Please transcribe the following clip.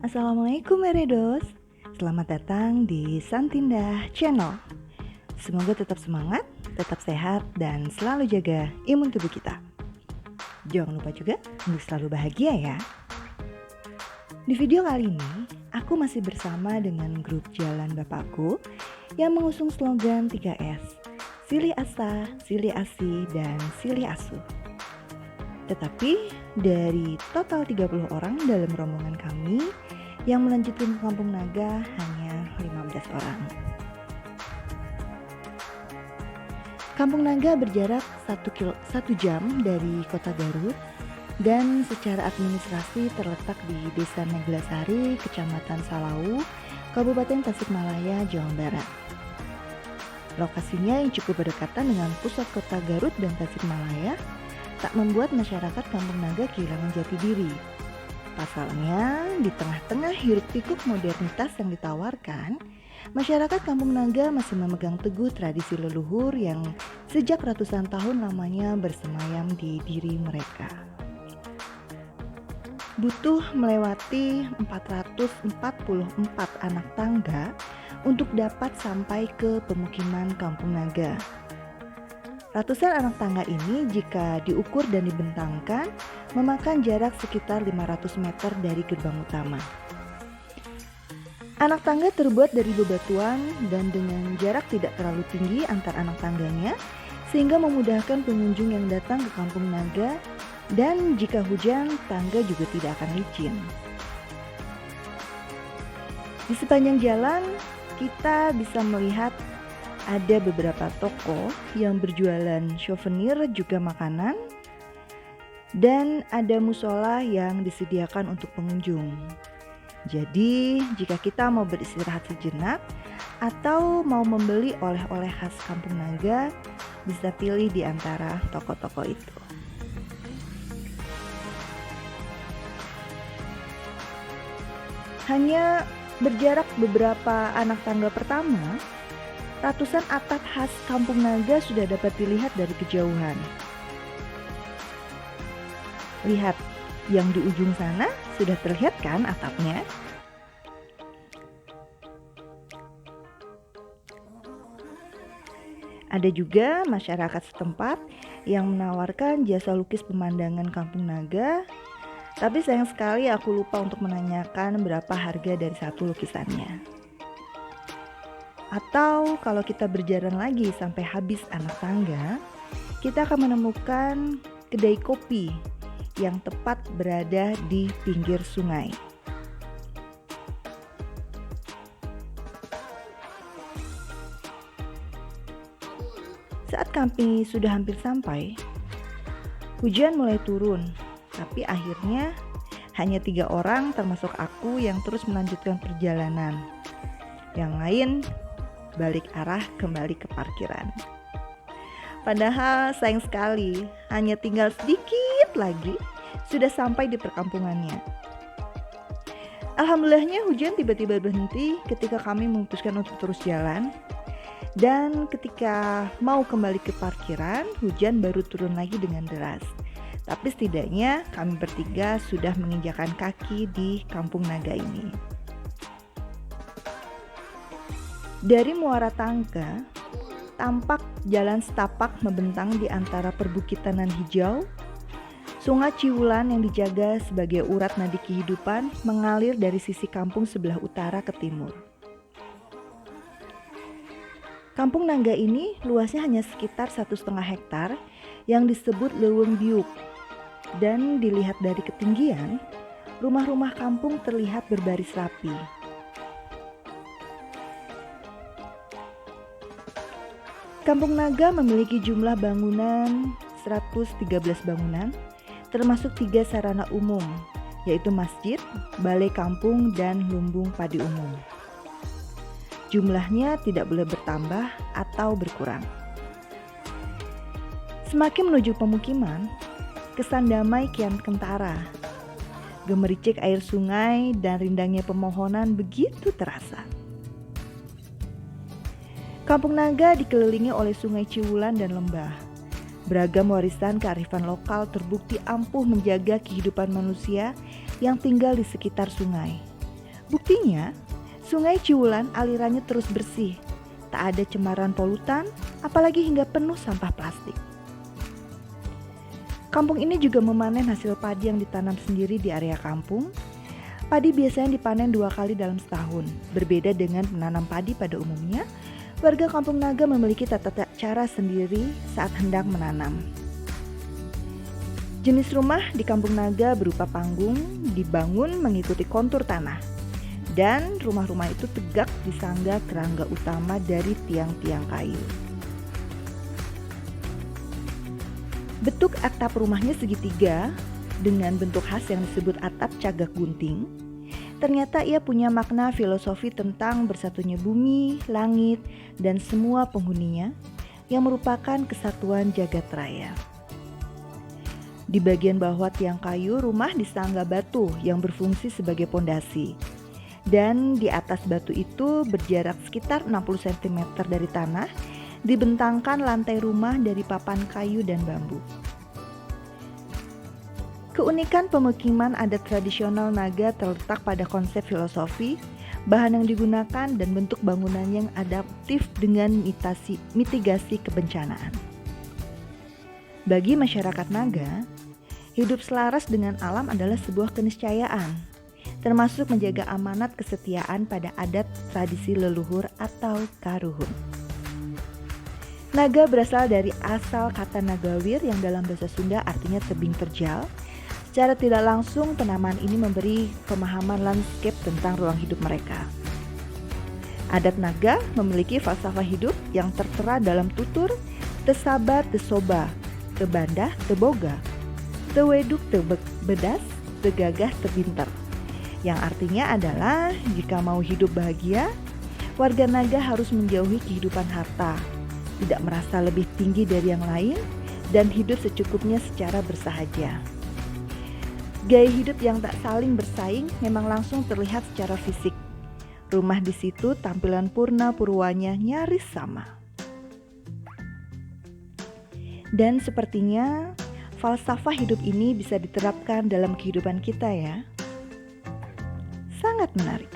Assalamualaikum Meredos. Selamat datang di Santinda Channel. Semoga tetap semangat, tetap sehat, dan selalu jaga imun tubuh kita. Jangan lupa juga untuk selalu bahagia ya. Di video kali ini, aku masih bersama dengan grup Jalan Bapakku yang mengusung slogan 3S, Silih Asa, Silih Asi, dan Silih Asuh. Tetapi dari total 30 orang dalam rombongan kami, yang melanjutkan ke Kampung Naga hanya 15 orang. Kampung Naga berjarak 1 jam dari kota Garut dan secara administrasi terletak di Desa Neglasari, Kecamatan Salau, Kabupaten Tasikmalaya, Jawa Barat. Lokasinya yang cukup berdekatan dengan pusat kota Garut dan Tasikmalaya tak membuat masyarakat Kampung Naga kehilangan jati diri. Pasalnya, di tengah-tengah hiruk-pikuk modernitas yang ditawarkan, masyarakat Kampung Naga masih memegang teguh tradisi leluhur yang sejak ratusan tahun lamanya bersemayam di diri mereka. Butuh melewati 444 anak tangga untuk dapat sampai ke pemukiman Kampung Naga. Ratusan anak tangga ini jika diukur dan dibentangkan memakan jarak sekitar 500 meter dari gerbang utama. Anak tangga terbuat dari bebatuan dan dengan jarak tidak terlalu tinggi antar anak tangganya sehingga memudahkan pengunjung yang datang ke Kampung Naga, dan jika hujan tangga juga tidak akan licin. Di sepanjang jalan kita bisa melihat ada beberapa toko yang berjualan souvenir juga makanan, dan ada musola yang disediakan untuk pengunjung. Jadi jika kita mau beristirahat sejenak atau mau membeli oleh-oleh khas Kampung Naga, bisa pilih di antara toko-toko itu. Hanya berjarak beberapa anak tangga pertama, ratusan atap khas Kampung Naga sudah dapat dilihat dari kejauhan. Lihat, yang di ujung sana sudah terlihat kan atapnya? Ada juga masyarakat setempat yang menawarkan jasa lukis pemandangan Kampung Naga, tapi sayang sekali aku lupa untuk menanyakan berapa harga dari satu lukisannya. Atau kalau kita berjalan lagi sampai habis anak tangga, kita akan menemukan kedai kopi yang tepat berada di pinggir sungai. Saat kami sudah hampir sampai, hujan mulai turun, tapi akhirnya hanya 3 orang termasuk aku yang terus melanjutkan perjalanan. Yang lain balik arah kembali ke parkiran. Padahal sayang sekali, hanya tinggal sedikit lagi sudah sampai di perkampungannya. Alhamdulillahnya hujan tiba-tiba berhenti ketika kami memutuskan untuk terus jalan. Dan ketika mau kembali ke parkiran, hujan baru turun lagi dengan deras. Tapi setidaknya kami bertiga sudah menginjakan kaki di Kampung Naga ini. Dari muara tangga, tampak jalan setapak membentang di antara perbukitan hijau. Sungai Ciwulan yang dijaga sebagai urat nadi kehidupan mengalir dari sisi kampung sebelah utara ke timur. Kampung Naga ini luasnya hanya sekitar 1,5 hektar yang disebut Leuweung Biuk. Dan dilihat dari ketinggian, rumah-rumah kampung terlihat berbaris rapi. Kampung Naga memiliki jumlah bangunan 113 bangunan, termasuk 3 sarana umum, yaitu masjid, balai kampung, dan lumbung padi umum. Jumlahnya tidak boleh bertambah atau berkurang. Semakin menuju pemukiman, kesan damai kian kentara. Gemericik air sungai dan rindangnya pemohonan begitu terasa. Kampung Naga dikelilingi oleh sungai Ciwulan dan lembah. Beragam warisan kearifan lokal terbukti ampuh menjaga kehidupan manusia yang tinggal di sekitar sungai. Buktinya, Sungai Ciwulan alirannya terus bersih, tak ada cemaran polutan, apalagi hingga penuh sampah plastik. Kampung ini juga memanen hasil padi yang ditanam sendiri di area kampung. Padi biasanya dipanen 2 kali dalam setahun. Berbeda dengan menanam padi pada umumnya, warga Kampung Naga memiliki tata cara sendiri saat hendak menanam. Jenis rumah di Kampung Naga berupa panggung dibangun mengikuti kontur tanah. Dan rumah-rumah itu tegak disangga kerangga utama dari tiang-tiang kayu. Bentuk atap rumahnya segitiga dengan bentuk khas yang disebut atap cagak gunting. Ternyata ia punya makna filosofi tentang bersatunya bumi, langit, dan semua penghuninya yang merupakan kesatuan jagat raya. Di bagian bawah tiang kayu, rumah disangga batu yang berfungsi sebagai pondasi. Dan di atas batu itu berjarak sekitar 60 cm dari tanah, dibentangkan lantai rumah dari papan kayu dan bambu. Keunikan pemukiman adat tradisional Naga terletak pada konsep filosofi, bahan yang digunakan, dan bentuk bangunan yang adaptif dengan mitigasi kebencanaan. Bagi masyarakat Naga, hidup selaras dengan alam adalah sebuah keniscayaan, termasuk menjaga amanat kesetiaan pada adat tradisi leluhur atau karuhun. Naga berasal dari asal kata Nagawir yang dalam bahasa Sunda artinya tebing terjal. Secara tidak langsung, penamaan ini memberi pemahaman landscape tentang ruang hidup mereka. Adat Naga memiliki falsafah hidup yang tertera dalam tutur tesabar tesoba, tebandah teboga, teweduk tebedas, tegagah tebinter. Yang artinya adalah jika mau hidup bahagia, warga Naga harus menjauhi kehidupan harta, tidak merasa lebih tinggi dari yang lain, dan hidup secukupnya secara bersahaja. Gaya hidup yang tak saling bersaing memang langsung terlihat secara fisik. Rumah di situ tampilan purna purwanya nyaris sama. Dan sepertinya falsafah hidup ini bisa diterapkan dalam kehidupan kita ya. Sangat menarik.